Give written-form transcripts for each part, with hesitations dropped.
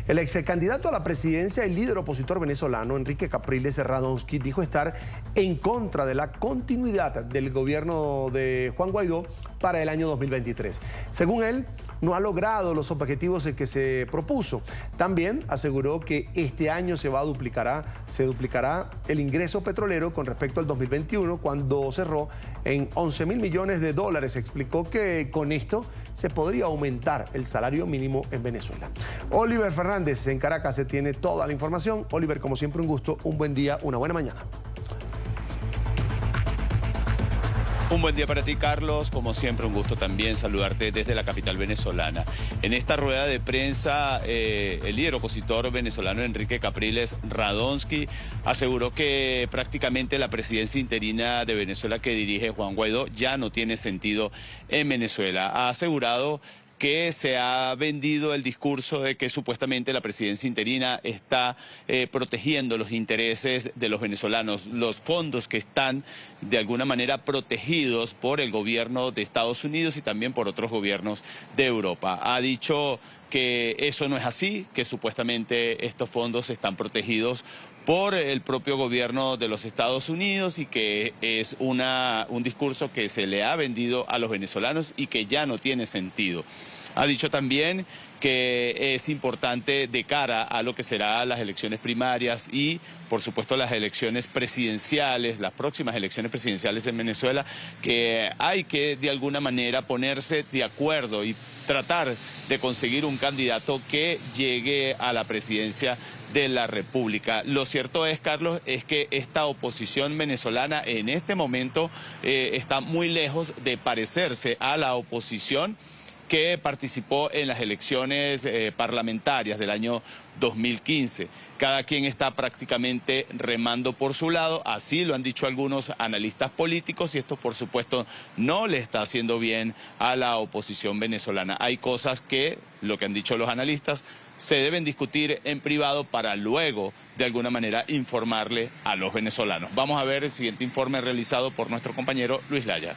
El ex candidato a la presidencia, el líder opositor venezolano, Enrique Capriles Radonsky, dijo estar en contra de la continuidad del gobierno de Juan Guaidó para el año 2023. Según él, no ha logrado los objetivos que se propuso. También aseguró que este año se duplicará el ingreso petrolero con respecto al 2021, cuando cerró en 11.000 millones de dólares. Explicó que con esto se podría aumentar el salario mínimo en Venezuela. Oliver Fernández en Caracas se tiene toda la información. Oliver, como siempre, un gusto, un buen día, una buena mañana. Un buen día para ti, Carlos. Como siempre, un gusto también saludarte desde la capital venezolana. En esta rueda de prensa, el líder opositor venezolano Enrique Capriles Radonsky aseguró que prácticamente la presidencia interina de Venezuela que dirige Juan Guaidó ya no tiene sentido en Venezuela. Ha asegurado que se ha vendido el discurso de que supuestamente la presidencia interina está protegiendo los intereses de los venezolanos, los fondos que están de alguna manera protegidos por el gobierno de Estados Unidos y también por otros gobiernos de Europa. Ha dicho que eso no es así, que supuestamente estos fondos están protegidos por el propio gobierno de los Estados Unidos y que es un discurso que se le ha vendido a los venezolanos y que ya no tiene sentido. Ha dicho también que es importante de cara a lo que serán las elecciones primarias y, por supuesto, las elecciones presidenciales, las próximas elecciones presidenciales en Venezuela, que hay que, de alguna manera, ponerse de acuerdo y tratar de conseguir un candidato que llegue a la presidencia de la República. Lo cierto es, Carlos, es que esta oposición venezolana en este momento está muy lejos de parecerse a la oposición que participó en las elecciones parlamentarias del año 2015. Cada quien está prácticamente remando por su lado, así lo han dicho algunos analistas políticos, y esto por supuesto no le está haciendo bien a la oposición venezolana. Hay cosas que, lo que han dicho los analistas, se deben discutir en privado para luego, de alguna manera, informarle a los venezolanos. Vamos a ver el siguiente informe realizado por nuestro compañero Luis Laya.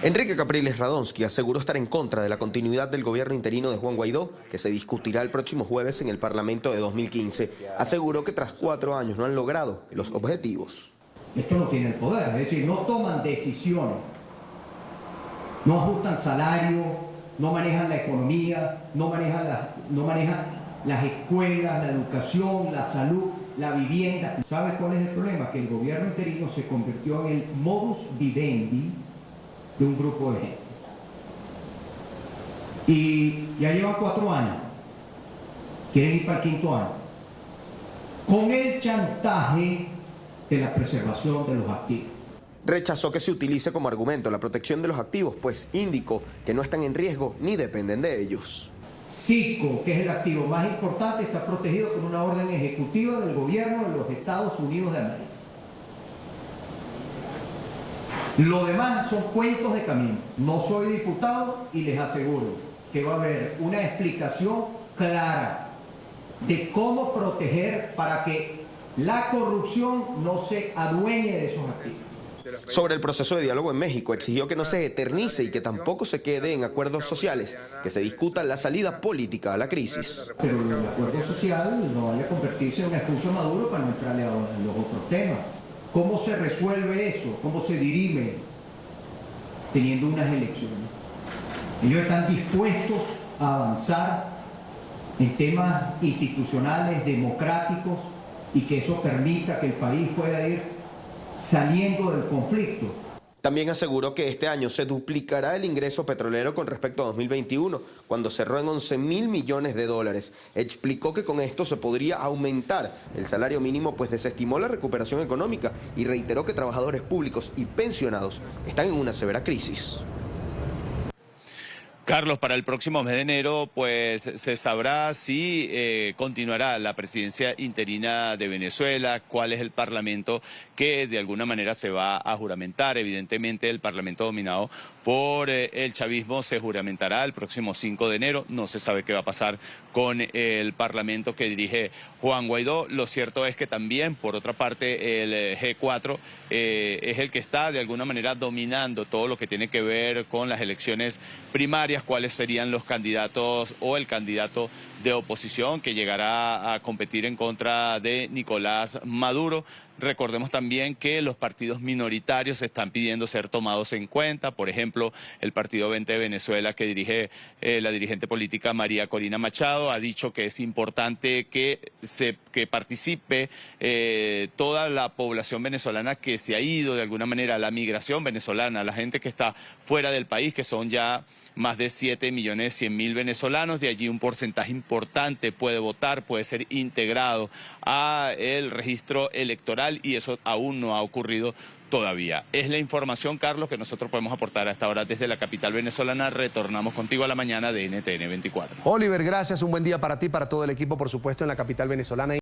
Enrique Capriles Radonsky aseguró estar en contra de la continuidad del gobierno interino de Juan Guaidó, que se discutirá el próximo jueves en el Parlamento de 2015. Aseguró que tras 4 años no han logrado los objetivos. Esto no tiene el poder, es decir, no toman decisiones, no ajustan salario, no manejan la economía, no manejan las escuelas, la educación, la salud, la vivienda. ¿Sabes cuál es el problema? Que el gobierno interino se convirtió en el modus vivendi de un grupo de gente. Y ya llevan 4 años. Quieren ir para el 5.º año. Con el chantaje de la preservación de los activos. Rechazó que se utilice como argumento la protección de los activos, pues indicó que no están en riesgo ni dependen de ellos. Cisco, que es el activo más importante, está protegido por una orden ejecutiva del gobierno de los Estados Unidos de América. Lo demás son cuentos de camino. No soy diputado y les aseguro que va a haber una explicación clara de cómo proteger para que la corrupción no se adueñe de esos activos. Sobre el proceso de diálogo en México, exigió que no se eternice y que tampoco se quede en acuerdos sociales, que se discuta la salida política a la crisis. Pero el acuerdo social no vaya a convertirse en una excusa a Maduro para no entrarle a los otros temas. ¿Cómo se resuelve eso? ¿Cómo se dirime? Teniendo unas elecciones. Ellos están dispuestos a avanzar en temas institucionales, democráticos, y que eso permita que el país pueda ir saliendo del conflicto. También aseguró que este año se duplicará el ingreso petrolero con respecto a 2021, cuando cerró en 11.000 millones de dólares. Explicó que con esto se podría aumentar el salario mínimo, pues desestimó la recuperación económica y reiteró que trabajadores públicos y pensionados están en una severa crisis. Carlos, para el próximo mes de enero, pues se sabrá si continuará la presidencia interina de Venezuela, cuál es el parlamento que de alguna manera se va a juramentar. Evidentemente el parlamento dominado por el chavismo se juramentará el próximo 5 de enero. No se sabe qué va a pasar con el parlamento que dirige Juan Guaidó. Lo cierto es que también, por otra parte, el G4 es el que está de alguna manera dominando todo lo que tiene que ver con las elecciones primarias, ellas cuáles serían los candidatos o el candidato de oposición que llegará a competir en contra de Nicolás Maduro. Recordemos también que los partidos minoritarios están pidiendo ser tomados en cuenta. Por ejemplo, el Partido 20 de Venezuela, que dirige la dirigente política María Corina Machado, ha dicho que es importante que participe toda la población venezolana que se ha ido de alguna manera, la migración venezolana, la gente que está fuera del país, que son ya más de 7.100.000 venezolanos. De allí un porcentaje importante puede votar, puede ser integrado al registro electoral, y eso aún no ha ocurrido todavía. Es la información, Carlos, que nosotros podemos aportar hasta ahora desde la capital venezolana. Retornamos contigo a la mañana de NTN 24. Oliver, gracias. Un buen día para ti, para todo el equipo, por supuesto, en la capital venezolana.